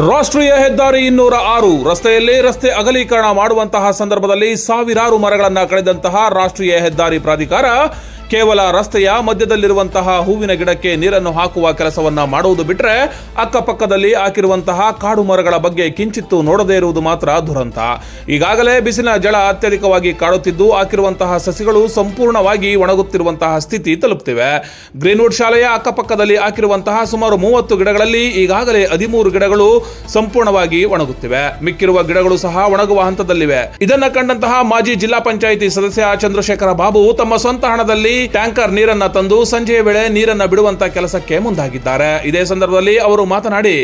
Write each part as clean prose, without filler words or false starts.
ರಾಷ್ಟ್ರೀಯ ಹೆದ್ದಾರಿ 206 ರಸ್ತೆಯಲ್ಲಿ ರಸ್ತೆ ಅಗಲೀಕರಣ ಮಾಡುವಂತಹ ಸಂದರ್ಭದಲ್ಲಿ ಸಾವಿರಾರು ಮರಗಳನ್ನು ಕಡಿದಂತಹ ರಾಷ್ಟ್ರೀಯ ಹೆದ್ದಾರಿ ಪ್ರಾಧಿಕಾರ ಕೇವಲ ರಸ್ತೆಯ ಮಧ್ಯದಲ್ಲಿರುವಂತಹ ಹೂವಿನ ಗಿಡಕ್ಕೆ ನೀರನ್ನು ಹಾಕುವ ಕೆಲಸವನ್ನ ಮಾಡುವುದು ಬಿಟ್ಟರೆ ಅಕ್ಕಪಕ್ಕದಲ್ಲಿ ಹಾಕಿರುವಂತಹ ಕಾಡು ಮರಗಳ ಬಗ್ಗೆ ಕಿಂಚಿತ್ತು ನೋಡದೇ ಇರುವುದು ಮಾತ್ರ ದುರಂತ. ಈಗಾಗಲೇ ಬಿಸಿಲಿನ ಜಳ ಅತ್ಯಧಿಕವಾಗಿ ಕಾಡುತ್ತಿದ್ದು ಹಾಕಿರುವಂತಹ ಸಸಿಗಳು ಸಂಪೂರ್ಣವಾಗಿ ಒಣಗುತ್ತಿರುವಂತಹ ಸ್ಥಿತಿ ತಲುಪುತ್ತಿವೆ. ಗ್ರೀನ್ವುಡ್ ಶಾಲೆಯ ಅಕ್ಕಪಕ್ಕದಲ್ಲಿ ಹಾಕಿರುವಂತಹ ಸುಮಾರು 30 ಗಿಡಗಳಲ್ಲಿ ಈಗಾಗಲೇ 13 ಗಿಡಗಳು ಸಂಪೂರ್ಣವಾಗಿ ಒಣಗುತ್ತಿವೆ. ಮಿಕ್ಕಿರುವ ಗಿಡಗಳು ಸಹ ಒಣಗುವ ಹಂತದಲ್ಲಿವೆ. ಇದನ್ನ ಕಂಡಂತಹ ಮಾಜಿ ಜಿಲ್ಲಾ ಪಂಚಾಯಿತಿ ಸದಸ್ಯ ಚಂದ್ರಶೇಖರ ಬಾಬು ತಮ್ಮ ಸ್ವಂತ ಹಣದಲ್ಲಿ ಟ್ಯಾಂಕರ್ ನೀರನ್ನ ತಂದು ಸಂಜೆಯ ವೇಳೆ ನೀರನ್ನ ಬಿಡುವಂತ ಕೆಲಸಕ್ಕೆ ಮುಂದಾಗಿದ್ದಾರೆ. ಇದೇ ಸಂದರ್ಭದಲ್ಲಿ ಅವರು ಮಾತನಾಡಿ,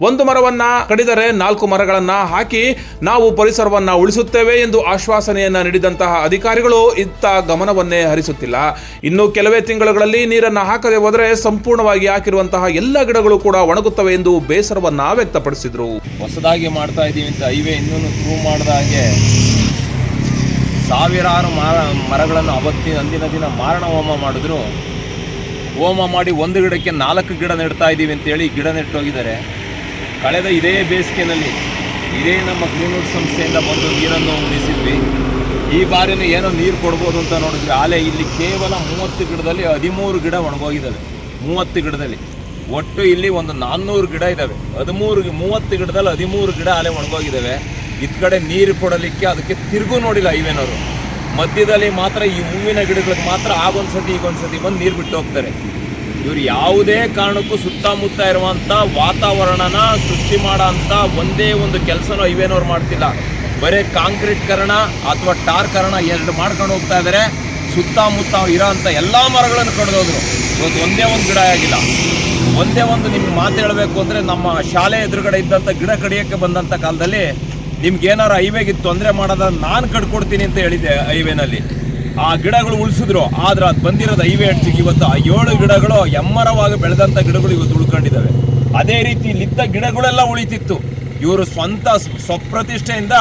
ಒಂದು ಮರವನ್ನ ಕಡಿದರೆ 4 ಮರಗಳನ್ನ ಹಾಕಿ ನಾವು ಪರಿಸರವನ್ನ ಉಳಿಸುತ್ತೇವೆ ಎಂದು ಆಶ್ವಾಸನೆಯನ್ನ ನೀಡಿದಂತಹ ಅಧಿಕಾರಿಗಳು ಇತ್ತ ಗಮನವನ್ನೇ ಹರಿಸುತ್ತಿಲ್ಲ. ಇನ್ನು ಕೆಲವೇ ತಿಂಗಳುಗಳಲ್ಲಿ ನೀರನ್ನ ಹಾಕದೆ ಹೋದರೆ ಸಂಪೂರ್ಣವಾಗಿ ಹಾಕಿರುವಂತಹ ಎಲ್ಲ ಗಿಡಗಳು ಕೂಡ ಒಣಗುತ್ತವೆ ಎಂದು ಬೇಸರವನ್ನ ವ್ಯಕ್ತಪಡಿಸಿದ್ರು. ಹೊಸದಾಗಿ ಮಾಡ್ತಾ ಇದೀವಿ ಅಂತ ಹೈವೇ ಇನ್ನೂ ಪ್ರೂವ್ ಮಾಡಿದ ಹಾಗೆ ಸಾವಿರಾರು ಮರಗಳನ್ನು ಅಂದಿನ ದಿನ ಮಾರಣ ಹೋಮ ಮಾಡಿದ್ರು. ಹೋಮ ಮಾಡಿ ಒಂದು ಗಿಡಕ್ಕೆ 4 ಗಿಡ ನೆಡ್ತಾ ಇದ್ದೀವಿ ಅಂತೇಳಿ ಗಿಡ ನೆಟ್ಟೋಗಿದ್ದಾರೆ. ಕಳೆದ ಇದೇ ಬೇಸಿಗೆನಲ್ಲಿ ಇದೇ ನಮ್ಮ ಗ್ರೀನ್ವುಡ್ ಸಂಸ್ಥೆಯಿಂದ ಬಂದು ನೀರನ್ನು ಉಳಿಸಿದ್ವಿ. ಈ ಬಾರಿನೂ ಏನೋ ನೀರು ಕೊಡ್ಬೋದು ಅಂತ ನೋಡಿದ್ವಿ. ಆಲೆ ಇಲ್ಲಿ ಕೇವಲ 30 ಗಿಡದಲ್ಲಿ 13 ಗಿಡ ಒಣಗೋಗಿದ್ದಾವೆ. 30 ಗಿಡದಲ್ಲಿ ಒಟ್ಟು ಇಲ್ಲಿ ಒಂದು 400 ಗಿಡ ಇದ್ದಾವೆ. 30 ಗಿಡದಲ್ಲಿ 13 ಗಿಡ ಆಲೆ ಒಣಗೋಗಿದ್ದಾವೆ. ಇದ್ ಕಡೆ ನೀರು ಕೊಡಲಿಕ್ಕೆ ಅದಕ್ಕೆ ತಿರುಗು ನೋಡಿಲ್ಲ ಹೈವೇನವರು. ಮಧ್ಯದಲ್ಲಿ ಮಾತ್ರ ಈ ಹೂವಿನ ಗಿಡಗಳಿಗೆ ಮಾತ್ರ ಆಗೊಂದ್ಸತಿ ಈಗೊಂದ್ಸತಿ ಬಂದು ನೀರು ಬಿಟ್ಟು ಹೋಗ್ತಾರೆ. ಇವರು ಯಾವುದೇ ಕಾರಣಕ್ಕೂ ಸುತ್ತಮುತ್ತ ಇರುವಂಥ ವಾತಾವರಣನ ಸೃಷ್ಟಿ ಮಾಡೋ ಅಂಥ ಒಂದೇ ಒಂದು ಕೆಲಸನೂ ಹೈವೇನವ್ರು ಮಾಡ್ತಿಲ್ಲ. ಬರೀ ಕಾಂಕ್ರೀಟ್ಕರಣ ಅಥವಾ ಟಾರ್ಕರಣ ಎರಡು ಮಾಡ್ಕೊಂಡು ಹೋಗ್ತಾ ಇದ್ದಾರೆ. ಸುತ್ತಮುತ್ತ ಇರೋ ಅಂಥ ಎಲ್ಲ ಮರಗಳನ್ನು ಕಡಿದೋದ್ರು. ಇವತ್ತು ಒಂದೇ ಒಂದು ಗಿಡ ಆಗಿಲ್ಲ. ಒಂದೇ ಒಂದು ನಿಮ್ಗೆ ಮಾತು ಹೇಳಬೇಕು ಅಂದರೆ, ನಮ್ಮ ಶಾಲೆ ಎದುರುಗಡೆ ಇದ್ದಂಥ ಗಿಡ ಕಡಿಯೋಕ್ಕೆ ಬಂದಂಥ ಕಾಲದಲ್ಲಿ ನಿಮ್ಗೆ ಏನಾರು ಹೈವೇಗೆ ತೊಂದರೆ ಮಾಡೋದ ನಾನು ಕಡ್ಕೊಡ್ತೀನಿ ಅಂತ ಹೇಳಿದ್ದೆ ಹೈವೇನಲ್ಲಿ. ಆ ಗಿಡಗಳು ಉಳಿಸಿದ್ರು. ಆದ್ರೆ ಅದು ಬಂದಿರೋದು ಹೈವೇ ಅಡ್ಜಿಗೆ ಇವತ್ತು 7 ಗಿಡಗಳು ಎಮ್ಮರವಾಗಿ ಬೆಳೆದಂಥ ಗಿಡಗಳು ಇವತ್ತು ಉಳ್ಕೊಂಡಿದ್ದಾವೆ. ಅದೇ ರೀತಿ ಇಲ್ಲಿದ್ದ ಗಿಡಗಳೆಲ್ಲ ಉಳಿತಿತ್ತು. ಇವರು ಸ್ವಂತ ಸ್ವಪ್ರತಿಷ್ಠೆಯಿಂದ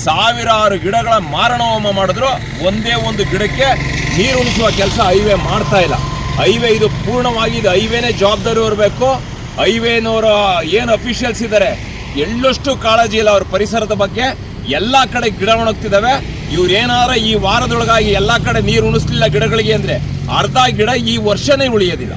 ಸಾವಿರಾರು ಗಿಡಗಳ ಮಾರಣ ಹೋಮ ಮಾಡಿದ್ರು. ಒಂದೇ ಒಂದು ಗಿಡಕ್ಕೆ ನೀರು ಉಳಿಸುವ ಕೆಲಸ ಹೈವೇ ಮಾಡ್ತಾ ಇಲ್ಲ. ಹೈವೇ ಇದು ಪೂರ್ಣವಾಗಿ ಇದು ಹೈವೇನೇ ಜವಾಬ್ದಾರಿ ಇರಬೇಕು. ಹೈವೇನವರ ಏನು ಅಫಿಷಿಯಲ್ಸ್ ಇದ್ದಾರೆ ಎಳ್ಳಷ್ಟು ಕಾಳಜಿ ಇಲ್ಲ ಅವ್ರ ಪರಿಸರದ ಬಗ್ಗೆ. ಎಲ್ಲ ಕಡೆ ಗಿಡ ಒಣಗ್ತಿದ್ದಾವೆ. ಇವ್ರೇನಾರ ಈ ವಾರದೊಳಗಾಗಿ ಎಲ್ಲ ಕಡೆ ನೀರು ಉಣಿಸ್ಲಿಲ್ಲ ಗಿಡಗಳಿಗೆ ಅಂದರೆ ಅರ್ಧ ಗಿಡ ಈ ವರ್ಷನೇ ಉಳಿಯೋದಿಲ್ಲ.